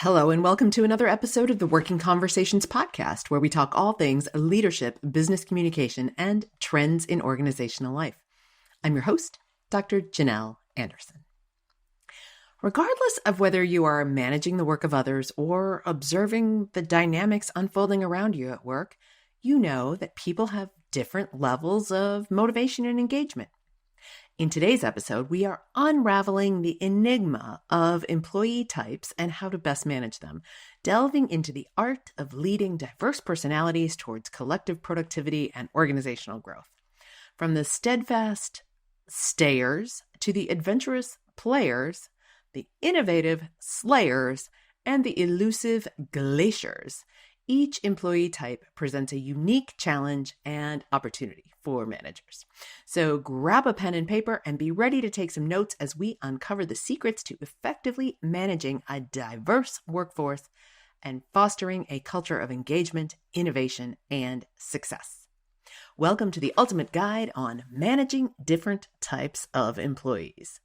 Hello, and welcome to another episode of the Working Conversations podcast, where we talk all things leadership, business communication, and trends in organizational life. I'm your host, Dr. Janel Anderson. Regardless of whether you are managing the work of others or observing the dynamics unfolding around you at work, you know that people have different levels of motivation and engagement. In today's episode, we are unraveling the enigma of employee types and how to best manage them, delving into the art of leading diverse personalities towards collective productivity and organizational growth. From the steadfast stayers to the adventurous players, the innovative slayers, and the elusive glaciers, each employee type presents a unique challenge and opportunity for managers. So grab a pen and paper and be ready to take some notes as we uncover the secrets to effectively managing a diverse workforce and fostering a culture of engagement, innovation, and success. Welcome to the ultimate guide on managing different types of employees.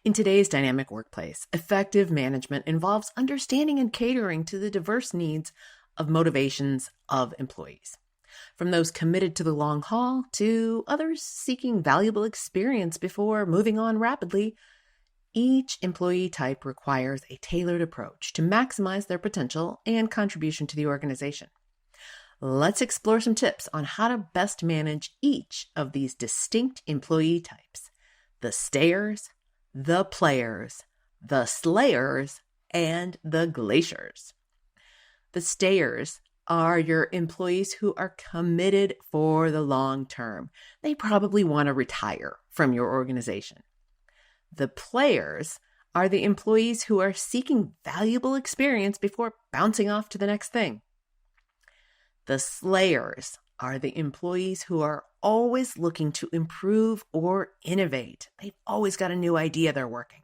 In today's dynamic workplace, effective management involves understanding and catering to the diverse needs of motivations of employees. From those committed to the long haul to others seeking valuable experience before moving on rapidly, each employee type requires a tailored approach to maximize their potential and contribution to the organization. Let's explore some tips on how to best manage each of these distinct employee types: the stayers, the players, the slayers, and the glaciers. The stayers are your employees who are committed for the long term. They probably want to retire from your organization. The players are the employees who are seeking valuable experience before bouncing off to the next thing. The slayers are the employees who are always looking to improve or innovate. They've always got a new idea they're working.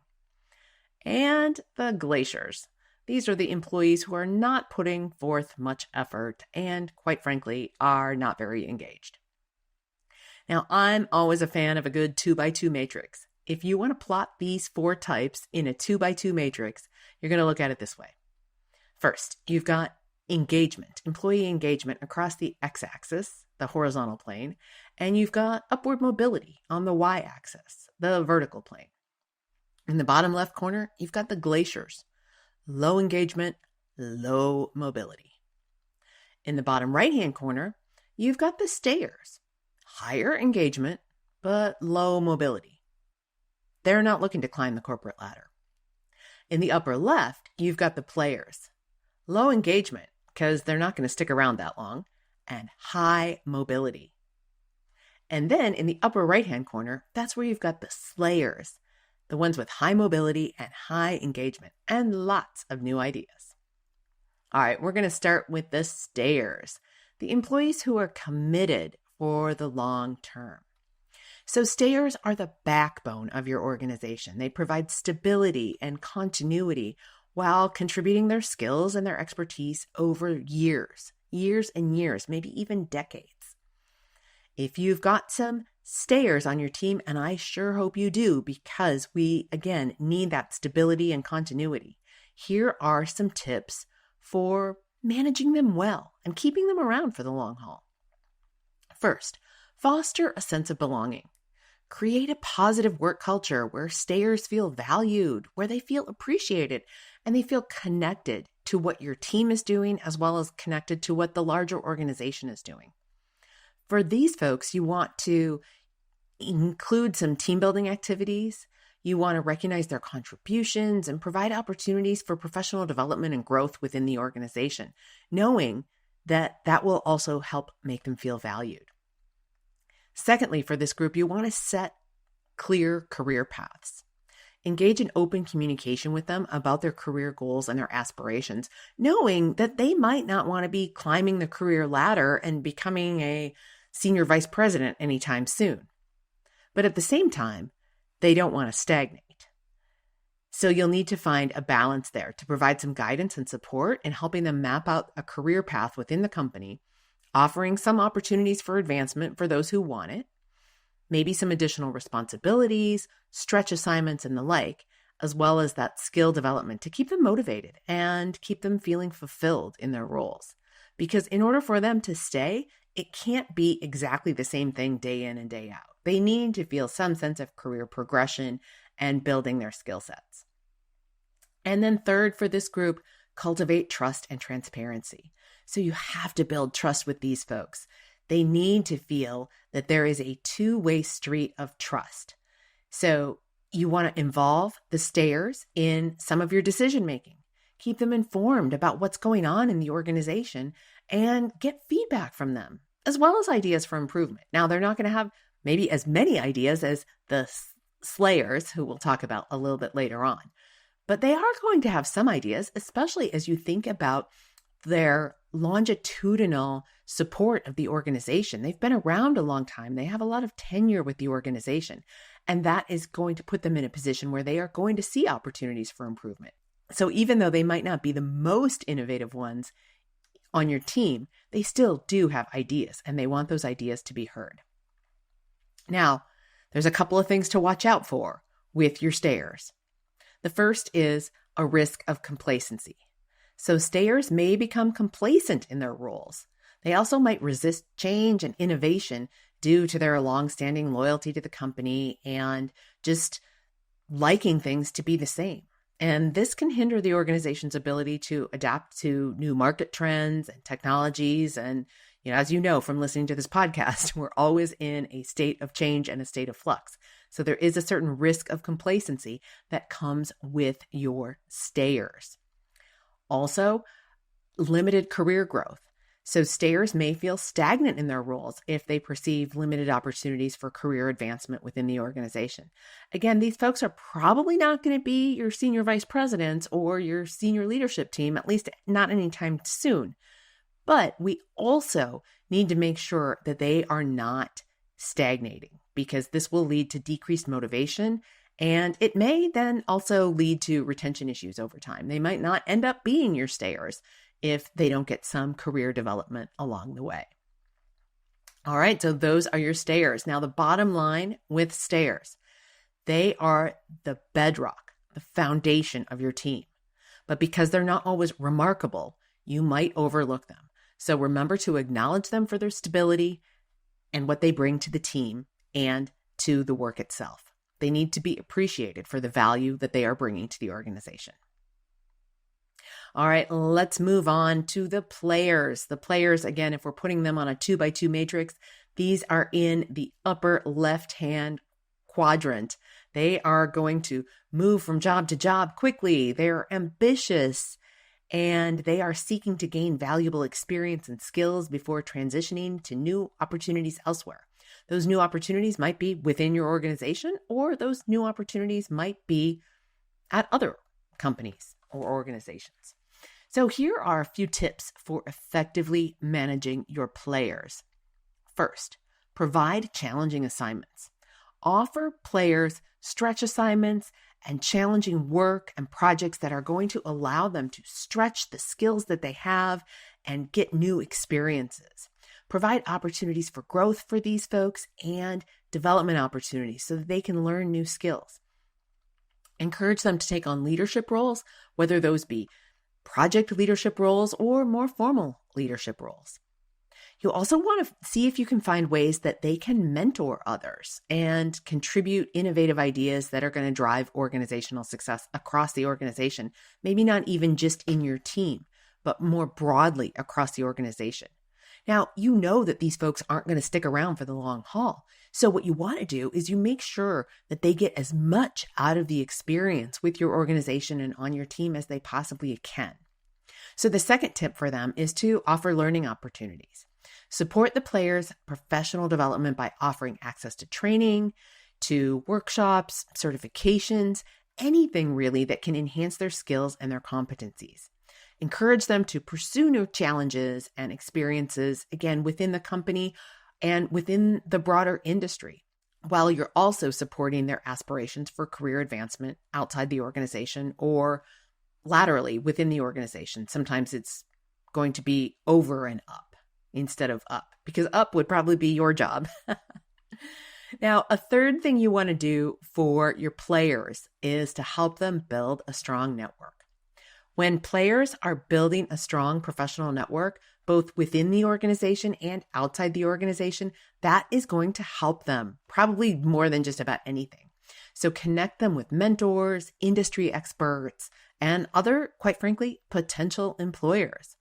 And the glaciers. These are the employees who are not putting forth much effort and, quite frankly, are not very engaged. Now, I'm always a fan of a good 2x2 matrix. If you want to plot these four types in a 2x2 matrix, you're going to look at it this way. First, you've got engagement, employee engagement across the x-axis, the horizontal plane, and you've got upward mobility on the y-axis, the vertical plane. In the bottom left corner, you've got the glaciers. Low engagement, low mobility. In the bottom right-hand corner, you've got the stayers. Higher engagement, but low mobility. They're not looking to climb the corporate ladder. In the upper left, you've got the players. Low engagement, because they're not going to stick around that long, and high mobility. And then in the upper right-hand corner, that's where you've got the slayers. The ones with high mobility and high engagement and lots of new ideas. All right, we're going to start with the stayers, the employees who are committed for the long term. So stayers are the backbone of your organization. They provide stability and continuity while contributing their skills and their expertise over years and years, maybe even decades. If you've got some stayers on your team, and I sure hope you do, because we, again, need that stability and continuity, here are some tips for managing them well and keeping them around for the long haul. First, foster a sense of belonging. Create a positive work culture where stayers feel valued, where they feel appreciated, and they feel connected to what your team is doing, as well as connected to what the larger organization is doing. For these folks, you want to include some team building activities. You want to recognize their contributions and provide opportunities for professional development and growth within the organization, knowing that that will also help make them feel valued. Secondly, for this group, you want to set clear career paths. Engage in open communication with them about their career goals and their aspirations, knowing that they might not want to be climbing the career ladder and becoming a senior vice president anytime soon. But at the same time, they don't want to stagnate. So you'll need to find a balance there to provide some guidance and support in helping them map out a career path within the company, offering some opportunities for advancement for those who want it, maybe some additional responsibilities, stretch assignments, and the like, as well as that skill development to keep them motivated and keep them feeling fulfilled in their roles. Because in order for them to stay, it can't be exactly the same thing day in and day out. They need to feel some sense of career progression and building their skill sets. And then third, for this group, cultivate trust and transparency. So you have to build trust with these folks. They need to feel that there is a two-way street of trust. So you want to involve the stayers in some of your decision-making. Keep them informed about what's going on in the organization and get feedback from them, as well as ideas for improvement. Now, they're not going to have maybe as many ideas as the slayers, who we'll talk about a little bit later on. But they are going to have some ideas, especially as you think about their longitudinal support of the organization. They've been around a long time. They have a lot of tenure with the organization, and that is going to put them in a position where they are going to see opportunities for improvement. So even though they might not be the most innovative ones on your team, they still do have ideas, and they want those ideas to be heard. Now, there's a couple of things to watch out for with your stayers. The first is a risk of complacency. So stayers may become complacent in their roles. They also might resist change and innovation due to their longstanding loyalty to the company and just liking things to be the same. And this can hinder the organization's ability to adapt to new market trends and technologies. And, as you know from listening to this podcast, we're always in a state of change and a state of flux. So there is a certain risk of complacency that comes with your stayers. Also, limited career growth. So stayers may feel stagnant in their roles if they perceive limited opportunities for career advancement within the organization. Again, these folks are probably not going to be your senior vice presidents or your senior leadership team, at least not anytime soon. But we also need to make sure that they are not stagnating, because this will lead to decreased motivation, and it may then also lead to retention issues over time. They might not end up being your stayers if they don't get some career development along the way. All right, so those are your stayers. Now, the bottom line with stayers, they are the bedrock, the foundation of your team. But because they're not always remarkable, you might overlook them. So remember to acknowledge them for their stability and what they bring to the team and to the work itself. They need to be appreciated for the value that they are bringing to the organization. All right, let's move on to the players. The players, again, if we're putting them on a 2x2 matrix, these are in the upper left-hand quadrant. They are going to move from job to job quickly. They're ambitious, and they are seeking to gain valuable experience and skills before transitioning to new opportunities elsewhere. Those new opportunities might be within your organization, or those new opportunities might be at other companies or organizations. So here are a few tips for effectively managing your players. First, provide challenging assignments. Offer players stretch assignments and challenging work and projects that are going to allow them to stretch the skills that they have and get new experiences. Provide opportunities for growth for these folks and development opportunities so that they can learn new skills. Encourage them to take on leadership roles, whether those be project leadership roles or more formal leadership roles. You also want to see if you can find ways that they can mentor others and contribute innovative ideas that are going to drive organizational success across the organization, maybe not even just in your team, but more broadly across the organization. Now, you know that these folks aren't going to stick around for the long haul. So what you want to do is you make sure that they get as much out of the experience with your organization and on your team as they possibly can. So the second tip for them is to offer learning opportunities. Support the players' professional development by offering access to training, to workshops, certifications, anything really that can enhance their skills and their competencies. Encourage them to pursue new challenges and experiences, again, within the company and within the broader industry, while you're also supporting their aspirations for career advancement outside the organization or laterally within the organization. Sometimes it's going to be over and up instead of up, because up would probably be your job. Now, a third thing you want to do for your players is to help them build a strong network. When players are building a strong professional network, both within the organization and outside the organization, that is going to help them probably more than just about anything. So connect them with mentors, industry experts, and other, quite frankly, potential employers.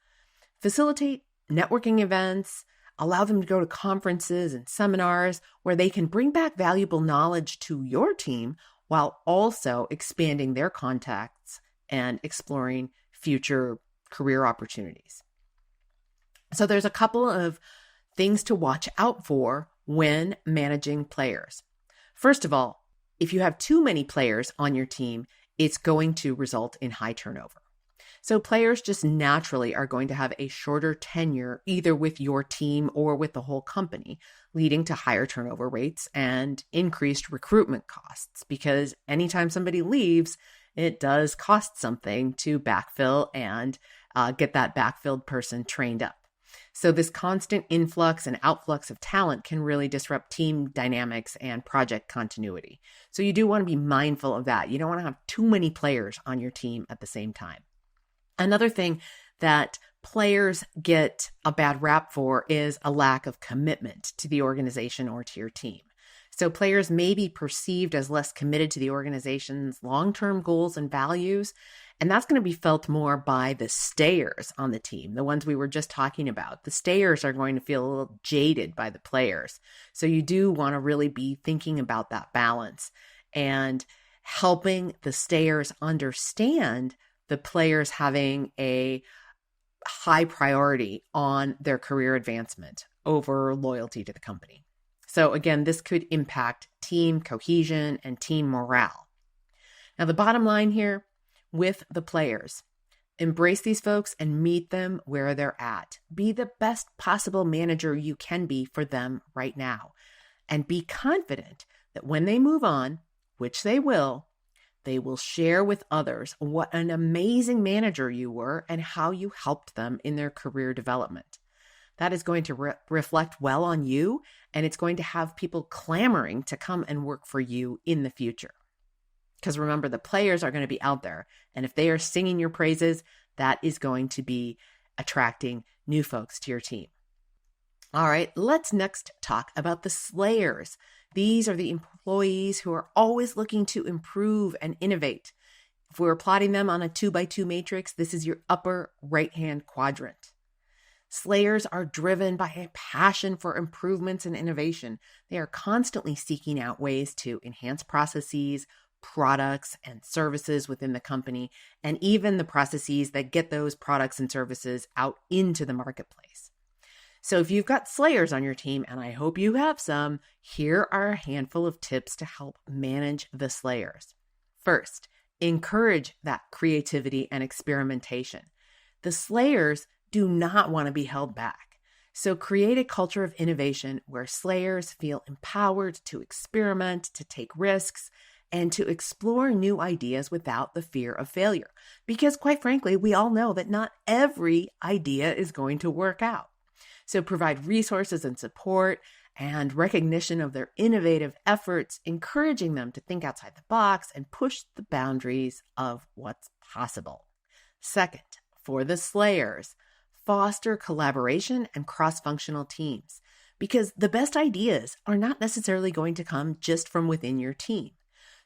Facilitate networking events, allow them to go to conferences and seminars where they can bring back valuable knowledge to your team while also expanding their contacts and exploring future career opportunities. So there's a couple of things to watch out for when managing players. First of all, if you have too many players on your team, it's going to result in high turnover. So players just naturally are going to have a shorter tenure either with your team or with the whole company, leading to higher turnover rates and increased recruitment costs, because anytime somebody leaves, it does cost something to backfill and get that backfilled person trained up. So this constant influx and outflux of talent can really disrupt team dynamics and project continuity. So you do want to be mindful of that. You don't want to have too many players on your team at the same time. Another thing that players get a bad rap for is a lack of commitment to the organization or to your team. So players may be perceived as less committed to the organization's long-term goals and values, and that's going to be felt more by the stayers on the team, the ones we were just talking about. The stayers are going to feel a little jaded by the players. So you do want to really be thinking about that balance and helping the stayers understand the players having a high priority on their career advancement over loyalty to the company. So again, this could impact team cohesion and team morale. Now, the bottom line here with the players, embrace these folks and meet them where they're at. Be the best possible manager you can be for them right now. And be confident that when they move on, which they will share with others what an amazing manager you were and how you helped them in their career development. That is going to reflect well on you, and it's going to have people clamoring to come and work for you in the future. Because remember, the players are going to be out there, and if they are singing your praises, that is going to be attracting new folks to your team. All right, let's next talk about the slayers. These are the employees who are always looking to improve and innovate. If we're plotting them on a 2x2 matrix, this is your upper right-hand quadrant. Slayers are driven by a passion for improvements and innovation. They are constantly seeking out ways to enhance processes, products, and services within the company, and even the processes that get those products and services out into the marketplace. So if you've got slayers on your team, and I hope you have some, here are a handful of tips to help manage the slayers. First, encourage that creativity and experimentation. The slayers do not want to be held back. So create a culture of innovation where slayers feel empowered to experiment, to take risks, and to explore new ideas without the fear of failure. Because quite frankly, we all know that not every idea is going to work out. So provide resources and support and recognition of their innovative efforts, encouraging them to think outside the box and push the boundaries of what's possible. Second, for the slayers, foster collaboration and cross-functional teams, because the best ideas are not necessarily going to come just from within your team.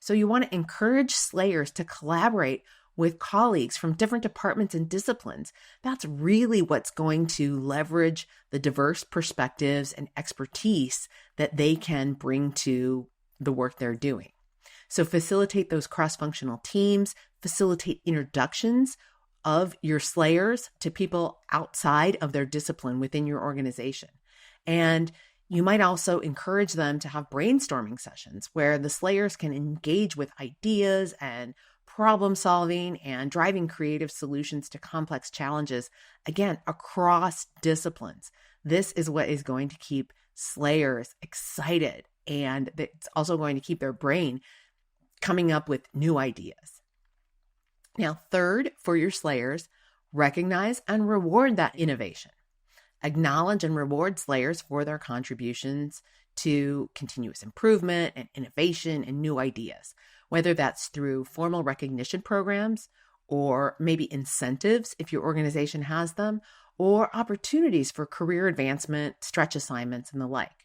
So you want to encourage slayers to collaborate with colleagues from different departments and disciplines. That's really what's going to leverage the diverse perspectives and expertise that they can bring to the work they're doing. So facilitate those cross-functional teams, facilitate introductions of your slayers to people outside of their discipline within your organization. And you might also encourage them to have brainstorming sessions where the slayers can engage with ideas and problem solving and driving creative solutions to complex challenges, again, across disciplines. This is what is going to keep slayers excited, and it's also going to keep their brain coming up with new ideas. Now, third, for your slayers, recognize and reward that innovation. Acknowledge and reward slayers for their contributions to continuous improvement and innovation and new ideas, whether that's through formal recognition programs or maybe incentives if your organization has them, or opportunities for career advancement, stretch assignments, and the like.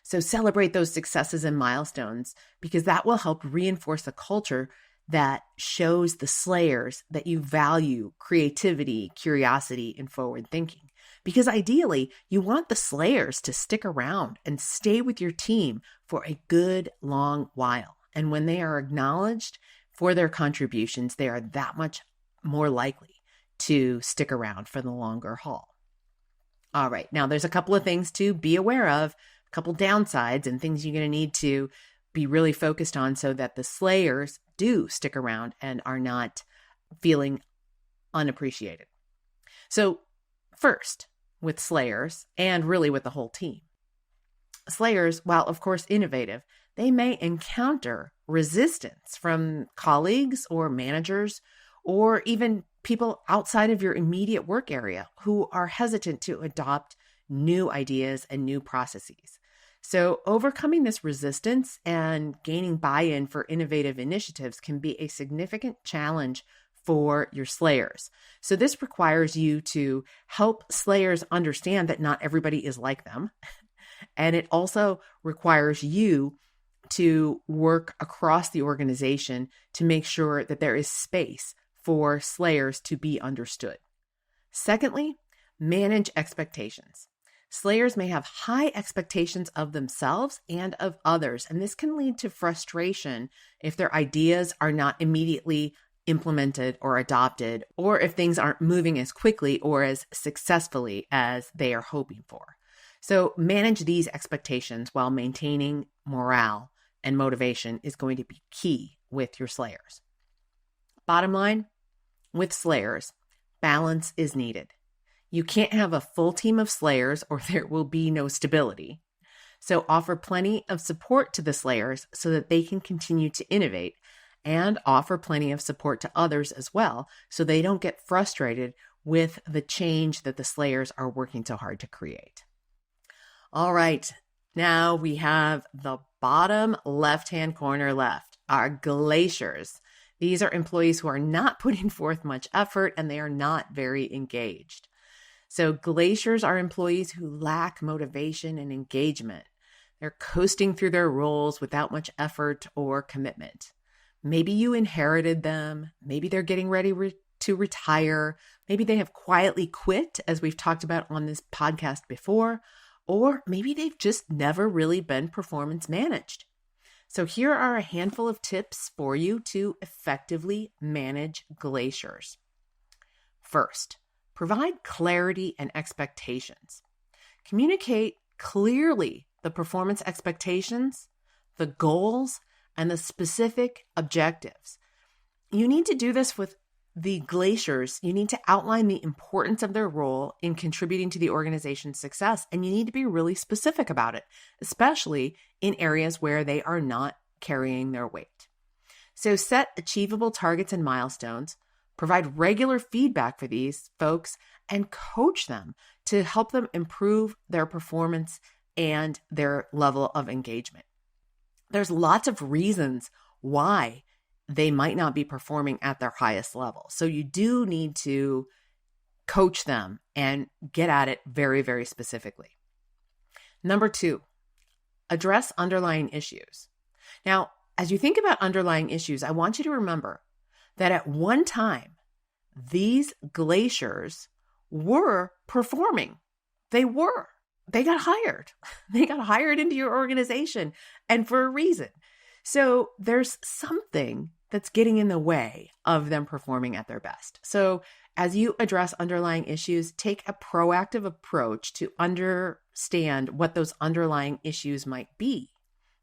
So celebrate those successes and milestones because that will help reinforce a culture that shows the slayers that you value creativity, curiosity, and forward thinking. Because ideally, you want the slayers to stick around and stay with your team for a good long while. And when they are acknowledged for their contributions, they are that much more likely to stick around for the longer haul. All right, now there's a couple of things to be aware of, a couple downsides and things you're going to need to be really focused on so that the slayers do stick around and are not feeling unappreciated. So first, with slayers and really with the whole team. Slayers, while of course innovative, they may encounter resistance from colleagues or managers or even people outside of your immediate work area who are hesitant to adopt new ideas and new processes. So overcoming this resistance and gaining buy-in for innovative initiatives can be a significant challenge for your slayers. So this requires you to help slayers understand that not everybody is like them. And it also requires you to work across the organization to make sure that there is space for slayers to be understood. Secondly, manage expectations. Slayers may have high expectations of themselves and of others, and this can lead to frustration if their ideas are not immediately implemented or adopted, or if things aren't moving as quickly or as successfully as they are hoping for. So manage these expectations while maintaining morale and motivation is going to be key with your slayers. Bottom line, with slayers, balance is needed. You can't have a full team of slayers or there will be no stability. So offer plenty of support to the slayers so that they can continue to innovate, and offer plenty of support to others as well so they don't get frustrated with the change that the slayers are working so hard to create. All right, now we have the bottom left-hand corner left, our glaciers. These are employees who are not putting forth much effort and they are not very engaged. So glaciers are employees who lack motivation and engagement. They're coasting through their roles without much effort or commitment. Maybe you inherited them. Maybe they're getting ready to retire. Maybe they have quietly quit, as we've talked about on this podcast before, or maybe they've just never really been performance managed. So here are a handful of tips for you to effectively manage glaciers. First, provide clarity and expectations. Communicate clearly the performance expectations, the goals, and the specific objectives. You need to do this with the glaciers. You need to outline the importance of their role in contributing to the organization's success, and you need to be really specific about it, especially in areas where they are not carrying their weight. So set achievable targets and milestones, provide regular feedback for these folks, and coach them to help them improve their performance and their level of engagement. There's lots of reasons why they might not be performing at their highest level. So you do need to coach them and get at it very, very specifically. Number 2, address underlying issues. Now, as you think about underlying issues, I want you to remember that at one time, these glaciers were performing. They got hired. They got hired into your organization, and for a reason. So there's something that's getting in the way of them performing at their best. So as you address underlying issues, take a proactive approach to understand what those underlying issues might be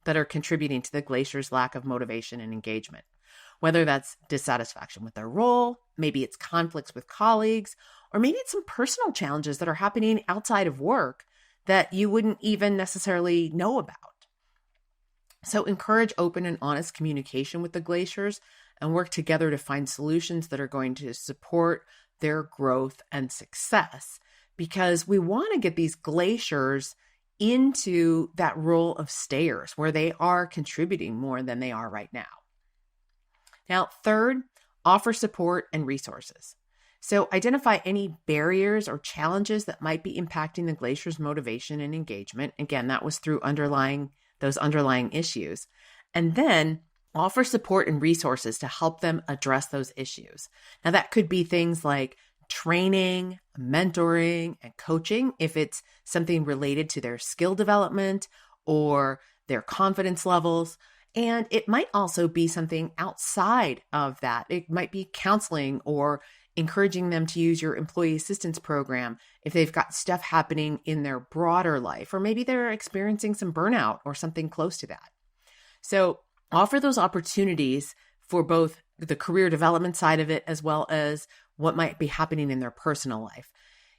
that are contributing to the glacier's lack of motivation and engagement. Whether that's dissatisfaction with their role, maybe it's conflicts with colleagues, or maybe it's some personal challenges that are happening outside of work that you wouldn't even necessarily know about. So encourage open and honest communication with the glaciers and work together to find solutions that are going to support their growth and success, because we want to get these glaciers into that role of stayers where they are contributing more than they are right now. Now, third, offer support and resources. So identify any barriers or challenges that might be impacting the Glaciers' motivation and engagement. Again, that was through those underlying issues. And then offer support and resources to help them address those issues. Now, that could be things like training, mentoring, and coaching if it's something related to their skill development or their confidence levels. And it might also be something outside of that. It might be counseling or encouraging them to use your employee assistance program if they've got stuff happening in their broader life, or maybe they're experiencing some burnout or something close to that. So offer those opportunities for both the career development side of it as well as what might be happening in their personal life.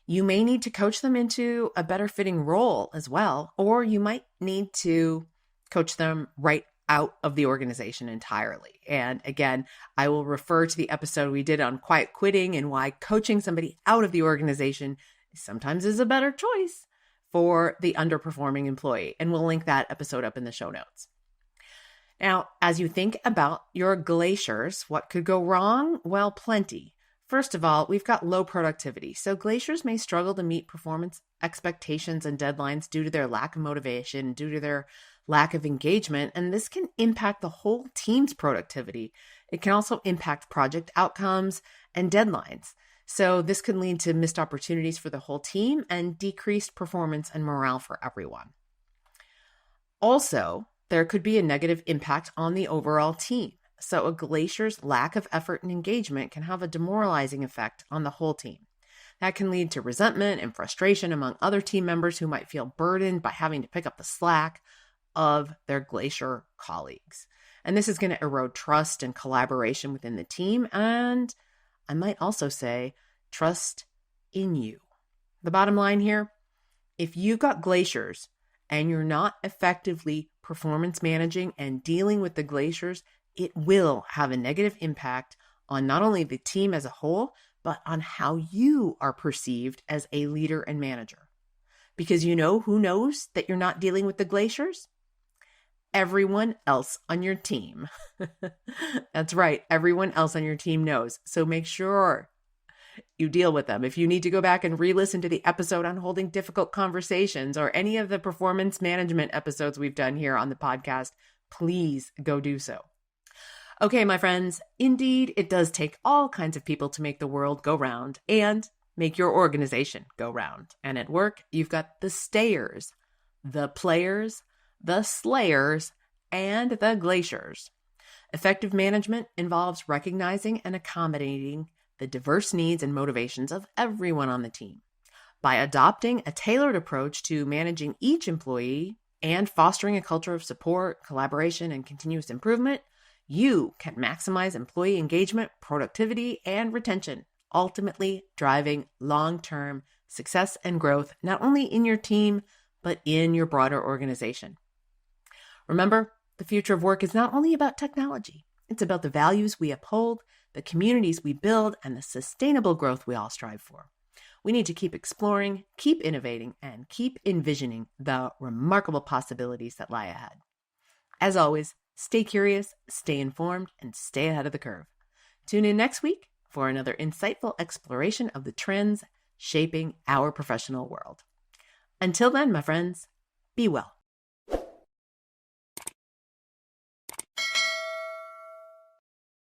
You may need to coach them into a better fitting role as well, or you might need to coach them right out of the organization entirely. And again, I will refer to the episode we did on quiet quitting and why coaching somebody out of the organization sometimes is a better choice for the underperforming employee. And we'll link that episode up in the show notes. Now, as you think about your Glaciers, what could go wrong? Well, plenty. First of all, we've got low productivity. So Glaciers may struggle to meet performance expectations and deadlines due to their lack of motivation, due to their lack of engagement, and this can impact the whole team's productivity. It can also impact project outcomes and deadlines. So this can lead to missed opportunities for the whole team and decreased performance and morale for everyone. Also, there could be a negative impact on the overall team. So a Glacier's lack of effort and engagement can have a demoralizing effect on the whole team. That can lead to resentment and frustration among other team members who might feel burdened by having to pick up the slack of their Glacier colleagues. And this is going to erode trust and collaboration within the team. And I might also say trust in you. The bottom line here, if you've got Glaciers and you're not effectively performance managing and dealing with the Glaciers, it will have a negative impact on not only the team as a whole, but on how you are perceived as a leader and manager. Because you know who knows that you're not dealing with the Glaciers? Everyone else on your team. That's right. Everyone else on your team knows. So make sure you deal with them. If you need to go back and re-listen to the episode on holding difficult conversations or any of the performance management episodes we've done here on the podcast, please go do so. Okay, my friends, indeed, it does take all kinds of people to make the world go round and make your organization go round. And at work, you've got the stayers, the players, the slayers, and the Glaciers. Effective management involves recognizing and accommodating the diverse needs and motivations of everyone on the team. By adopting a tailored approach to managing each employee and fostering a culture of support, collaboration, and continuous improvement, you can maximize employee engagement, productivity, and retention, ultimately driving long-term success and growth, not only in your team, but in your broader organization. Remember, the future of work is not only about technology. It's about the values we uphold, the communities we build, and the sustainable growth we all strive for. We need to keep exploring, keep innovating, and keep envisioning the remarkable possibilities that lie ahead. As always, stay curious, stay informed, and stay ahead of the curve. Tune in next week for another insightful exploration of the trends shaping our professional world. Until then, my friends, be well.